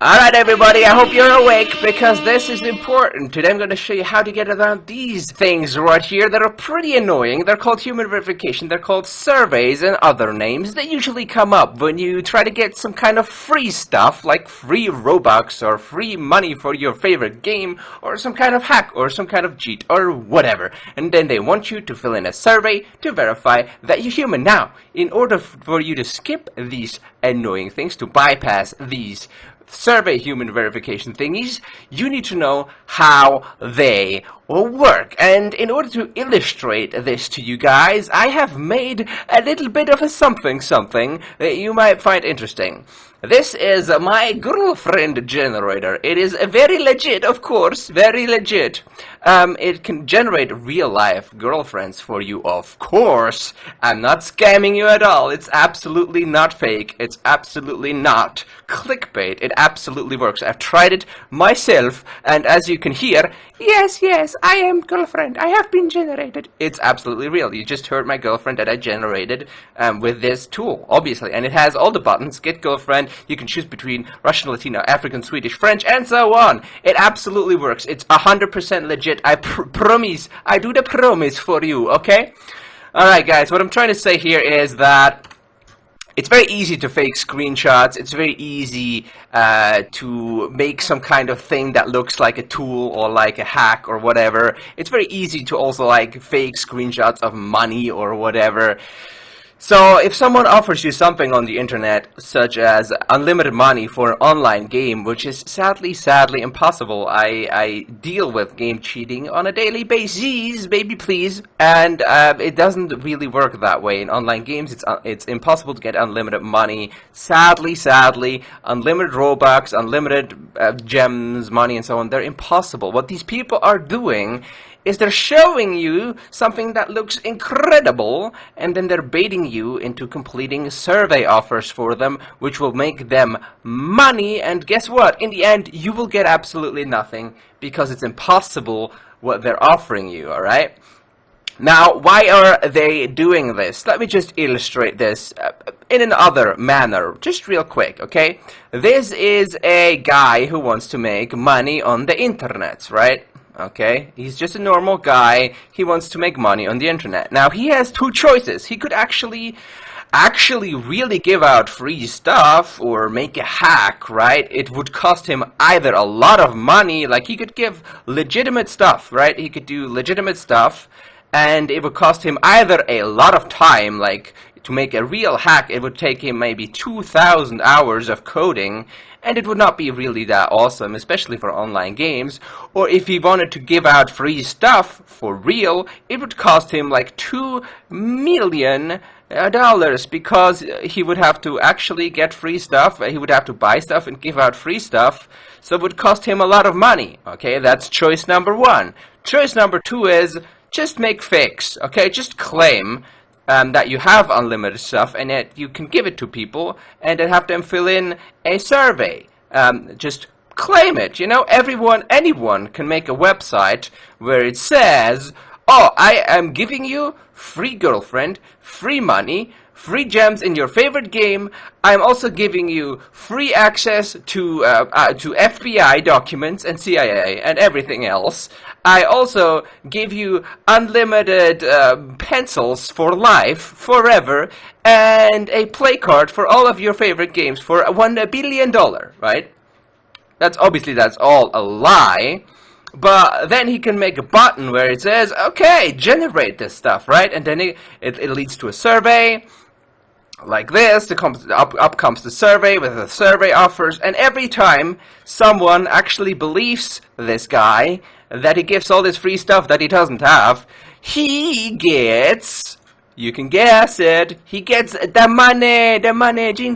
Alright everybody, I hope you're awake because this is important. Today I'm going to show you how to get around these things right here that are pretty annoying. They're called human verification, they're called surveys and other names. They usually come up when you try to get some kind of free stuff like free Robux or free money for your favorite game or some kind of hack or some kind of cheat or whatever. And then they want you to fill in a survey to verify that you're human. Now, in order for you to skip these annoying things, to bypass these survey human verification thingies, you need to know how they work. And in order to illustrate this to you guys, I have made a little bit of a something that you might find interesting. This is my girlfriend generator. It is very legit, of course, very legit. It can generate real-life girlfriends for you, of course. I'm not scamming you at all. It's absolutely not fake. It's absolutely not clickbait. It absolutely works. I've tried it myself, and as you can hear, yes, I am girlfriend. I have been generated. It's absolutely real. You just heard my girlfriend that I generated with this tool, obviously. And it has all the buttons. Get girlfriend. You can choose between Russian, Latino, African, Swedish, French, and so on. It absolutely works. It's 100% legit. I promise. I do the promise for you, okay? Alright, guys. What I'm trying to say here is that it's very easy to fake screenshots. It's very easy to make some kind of thing that looks like a tool or like a hack or whatever. It's very easy to also like fake screenshots of money or whatever. So if someone offers you something on the internet, such as unlimited money for an online game, which is sadly impossible. I deal with game cheating on a daily basis, baby please, and it doesn't really work that way. In online games, it's impossible to get unlimited money. Sadly, unlimited Robux, unlimited gems, money, and so on, they're impossible. What these people are doing is they're showing you something that looks incredible, and then they're baiting you into completing survey offers for them, which will make them money, and guess what? In the end, you will get absolutely nothing, because it's impossible what they're offering you, alright? Now, why are they doing this? Let me just illustrate this in another manner, just real quick, okay? This is a guy who wants to make money on the internet, right? Okay, he's just a normal guy. He wants to make money on the internet. Now, he has two choices. He could actually really give out free stuff or make a hack, right? It would cost him either a lot of money, like he could give legitimate stuff, right? He could do legitimate stuff, and it would cost him either a lot of time, like to make a real hack, it would take him maybe 2,000 hours of coding, and it would not be really that awesome, especially for online games. Or if he wanted to give out free stuff for real, it would cost him like $2 million, because he would have to actually get free stuff, he would have to buy stuff and give out free stuff, so it would cost him a lot of money. Okay, that's choice number one. Choice number two is just make fakes, okay, just claim that you have unlimited stuff and that you can give it to people and then have them fill in a survey. Just claim it, you know, anyone can make a website where it says, oh, I am giving you free girlfriend, free money, free gems in your favorite game. I'm also giving you free access to FBI documents and CIA and everything else. I also give you unlimited pencils for life, forever, and a play card for all of your favorite games for $1 billion, right? That's all a lie. But then he can make a button where it says, okay, generate this stuff, right? And then it leads to a survey like this. Up comes the survey with the survey offers, and every time someone actually believes this guy that he gives all this free stuff that he doesn't have, he gets, you can guess it, he gets the money, jing,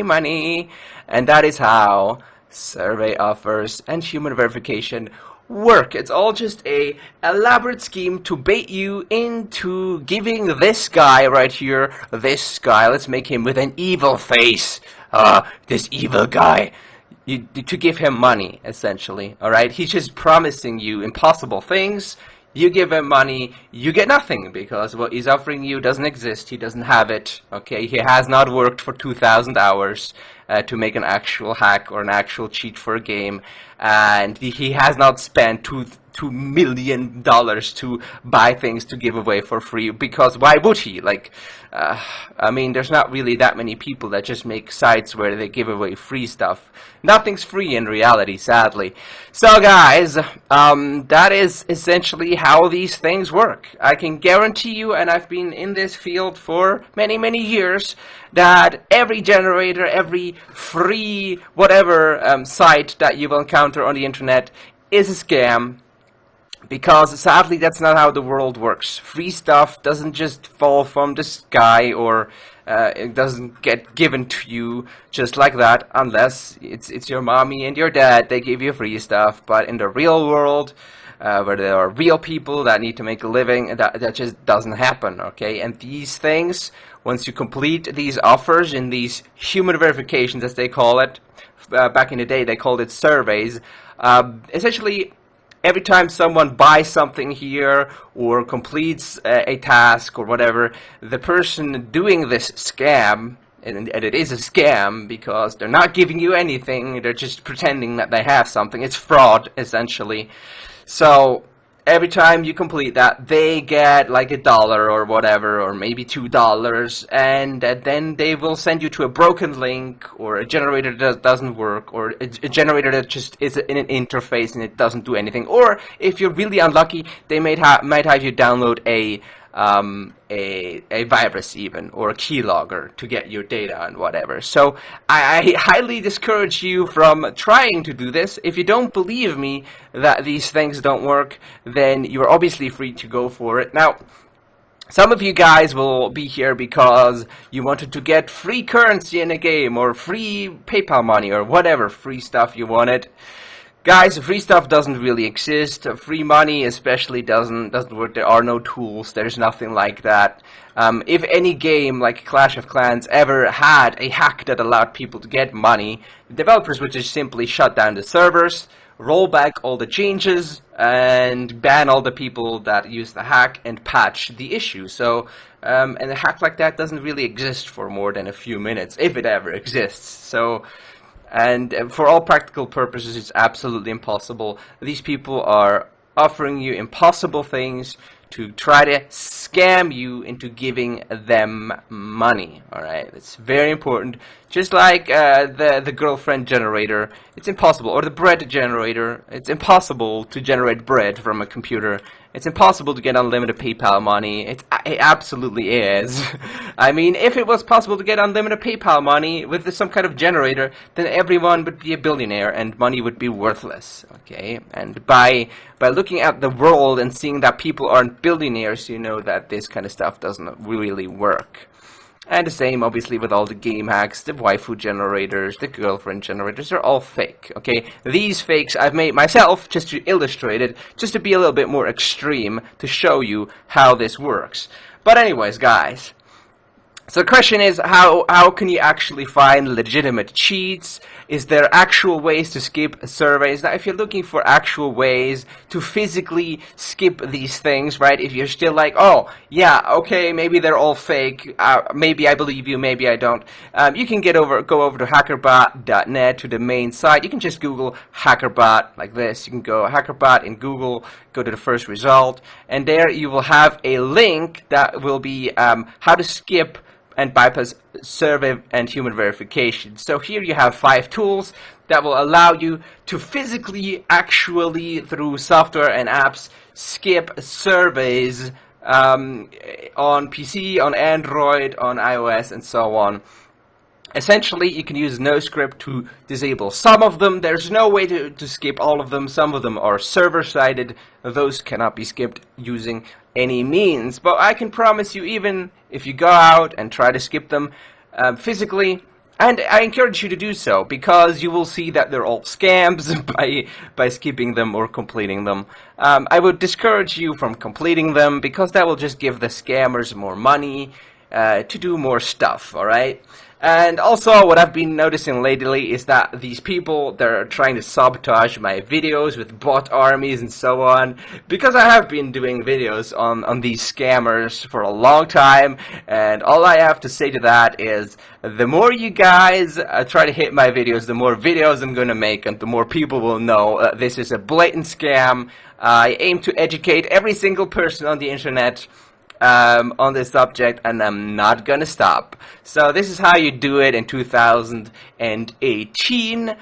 money. And that is how survey offers and human verification work. It's all just a elaborate scheme to bait you into giving this guy right here, let's make him with an evil face, this evil guy, to give him money, essentially, alright? He's just promising you impossible things. You give him money, you get nothing, because what he's offering you doesn't exist, he doesn't have it, okay? He has not worked for 2,000 hours, to make an actual hack or an actual cheat for a game, and he has not spent $2 million to buy things to give away for free, because why would he? Like, I mean, there's not really that many people that just make sites where they give away free stuff. Nothing's free in reality, sadly. So guys, that is essentially how these things work. I can guarantee you, and I've been in this field for many years, that every generator, every free whatever site that you will encounter on the internet is a scam. Because sadly, that's not how the world works. Free stuff doesn't just fall from the sky, or it doesn't get given to you just like that, unless it's your mommy and your dad. They give you free stuff. But in the real world, where there are real people that need to make a living, that just doesn't happen. Okay, and these things, once you complete these offers in these human verifications, as they call it, back in the day they called it surveys. Essentially, every time someone buys something here or completes a task or whatever, the person doing this scam, and it is a scam because they're not giving you anything, they're just pretending that they have something. It's fraud, essentially. So every time you complete that, they get like $1 or whatever, or maybe $2, and then they will send you to a broken link, or a generator that doesn't work, or a generator that just is in an interface and it doesn't do anything. Or if you're really unlucky, they might have you download a virus even, or a keylogger to get your data and whatever. So I highly discourage you from trying to do this. If you don't believe me that these things don't work, then you're obviously free to go for it. Now, some of you guys will be here because you wanted to get free currency in a game, or free PayPal money, or whatever free stuff you wanted. Guys, free stuff doesn't really exist. Free money especially doesn't work. There are no tools. There's nothing like that. If any game like Clash of Clans ever had a hack that allowed people to get money, the developers would just simply shut down the servers, roll back all the changes, and ban all the people that use the hack and patch the issue. So, and a hack like that doesn't really exist for more than a few minutes, if it ever exists. So, and for all practical purposes, it's absolutely impossible. These people are offering you impossible things to try to scam you into giving them money. Alright, it's very important. Just like the girlfriend generator, it's impossible. Or the bread generator, it's impossible to generate bread from a computer. It's impossible to get unlimited PayPal money. It absolutely is. I mean, if it was possible to get unlimited PayPal money with some kind of generator, then everyone would be a billionaire and money would be worthless. Okay? And by looking at the world and seeing that people aren't billionaires, you know that this kind of stuff doesn't really work. And the same, obviously, with all the game hacks, the waifu generators, the girlfriend generators, they're all fake, okay? These fakes I've made myself just to illustrate it, just to be a little bit more extreme, to show you how this works. But anyways, guys, so the question is, how can you actually find legitimate cheats? Is there actual ways to skip surveys? Now, if you're looking for actual ways to physically skip these things, right? If you're still like, oh, yeah, okay, maybe they're all fake. Maybe I believe you, maybe I don't. You can go over to hackerbot.net, to the main site. You can just Google hackerbot like this. You can go hackerbot in Google, go to the first result, and there you will have a link that will be how to skip and bypass survey and human verification. So here you have 5 tools that will allow you to physically, actually, through software and apps, skip surveys on PC, on Android, on iOS, and so on. Essentially, you can use NoScript to disable some of them. There's no way to skip all of them. Some of them are server-sided. Those cannot be skipped using any means. But I can promise you, even if you go out and try to skip them physically, and I encourage you to do so, because you will see that they're all scams by skipping them or completing them. I would discourage you from completing them, because that will just give the scammers more money to do more stuff, alright? And also, what I've been noticing lately is that these people, they're trying to sabotage my videos with bot armies and so on, because I have been doing videos on these scammers for a long time, and all I have to say to that is, the more you guys try to hit my videos, the more videos I'm gonna make, and the more people will know this is a blatant scam. I aim to educate every single person on the internet on this subject, and I'm not gonna stop. So this is how you do it in 2018.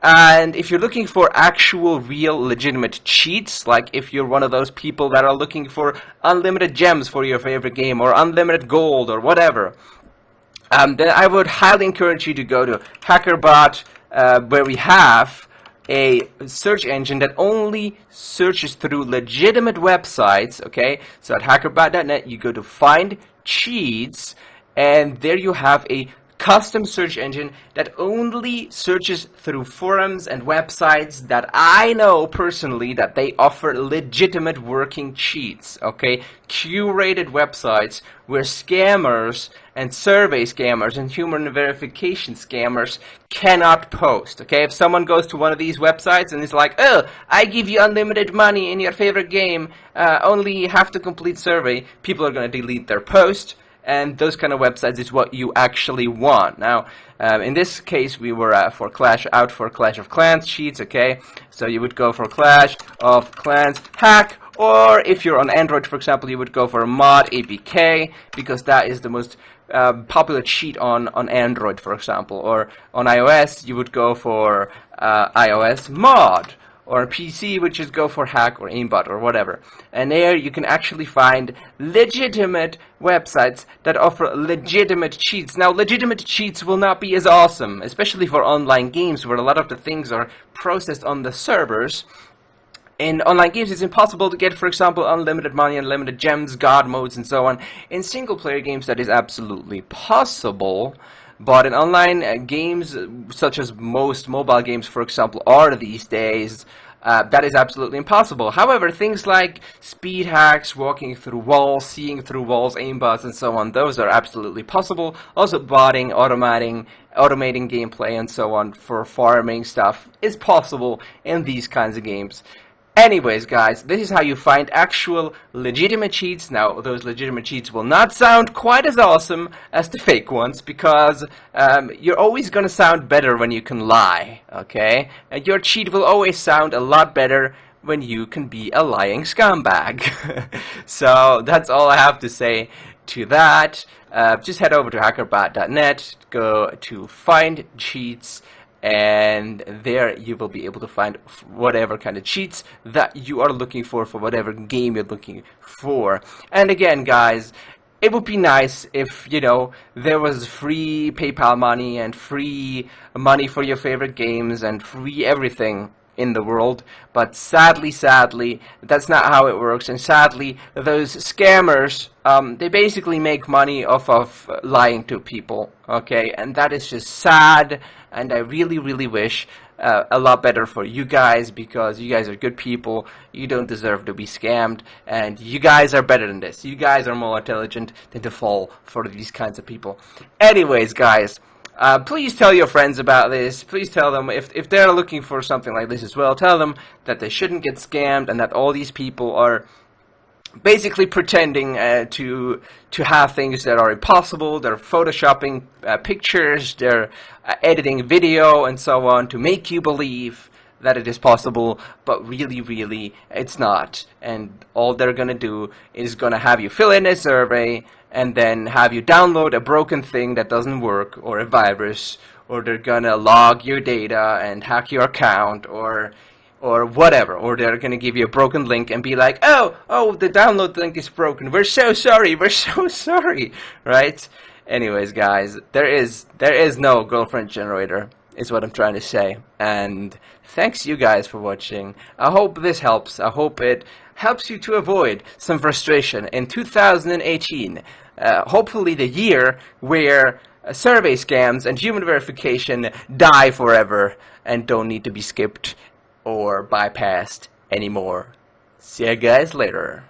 And if you're looking for actual, real, legitimate cheats, like if you're one of those people that are looking for unlimited gems for your favorite game, or unlimited gold, or whatever, then I would highly encourage you to go to HackerBot, where we have a search engine that only searches through legitimate websites. Okay, so at hackerbot.net you go to find cheats, and there you have a custom search engine that only searches through forums and websites that I know personally that they offer legitimate working cheats. Okay, curated websites where scammers and survey scammers and human verification scammers cannot post. Okay, if someone goes to one of these websites and is like, oh, I give you unlimited money in your favorite game, only you have to complete survey, people are going to delete their post. And those kind of websites is what you actually want. Now, in this case, we were out for Clash of Clans cheats. Okay, so you would go for Clash of Clans hack, or if you're on Android, for example, you would go for mod APK, because that is the most popular cheat on Android, for example. Or on iOS, you would go for iOS mod. Or on PC, which is go for hack or aimbot or whatever. And there you can actually find legitimate websites that offer legitimate cheats. Now, legitimate cheats will not be as awesome, especially for online games where a lot of the things are processed on the servers. In online games, it's impossible to get, for example, unlimited money, unlimited gems, god modes, and so on. In single-player games, that is absolutely possible. But in online games, such as most mobile games, for example, are these days, that is absolutely impossible. However, things like speed hacks, walking through walls, seeing through walls, aimbots, and so on, those are absolutely possible. Also, botting, automating gameplay, and so on for farming stuff is possible in these kinds of games. Anyways, guys, this is how you find actual legitimate cheats. Now, those legitimate cheats will not sound quite as awesome as the fake ones, because you're always going to sound better when you can lie, okay? And your cheat will always sound a lot better when you can be a lying scumbag. So, that's all I have to say to that. Just head over to hackerbot.net, go to find cheats, and there you will be able to find whatever kind of cheats that you are looking for whatever game you're looking for. And again, guys, it would be nice if, you know, there was free PayPal money and free money for your favorite games and free everything in the world, but sadly, that's not how it works. And sadly, those scammers, they basically make money off of lying to people, okay? And that is just sad, and I really wish a lot better for you guys, because you guys are good people. You don't deserve to be scammed, and you guys are better than this. You guys are more intelligent than to fall for these kinds of people. Anyways, guys, please tell your friends about this. Please tell them, if they're looking for something like this as well, tell them that they shouldn't get scammed, and that all these people are basically pretending to have things that are impossible. They're photoshopping pictures, they're editing video and so on to make you believe that it is possible, but really it's not. And all they're gonna do is gonna have you fill in a survey and then have you download a broken thing that doesn't work, or a virus, or they're gonna log your data and hack your account, or whatever, or they're gonna give you a broken link and be like, oh, the download link is broken, we're so sorry, right? Anyways, guys, there is no girlfriend generator, is what I'm trying to say. And thanks you guys for watching. I hope this helps. I hope it helps you to avoid some frustration in 2018. Hopefully the year where survey scams and human verification die forever and don't need to be skipped or bypassed anymore. See you guys later.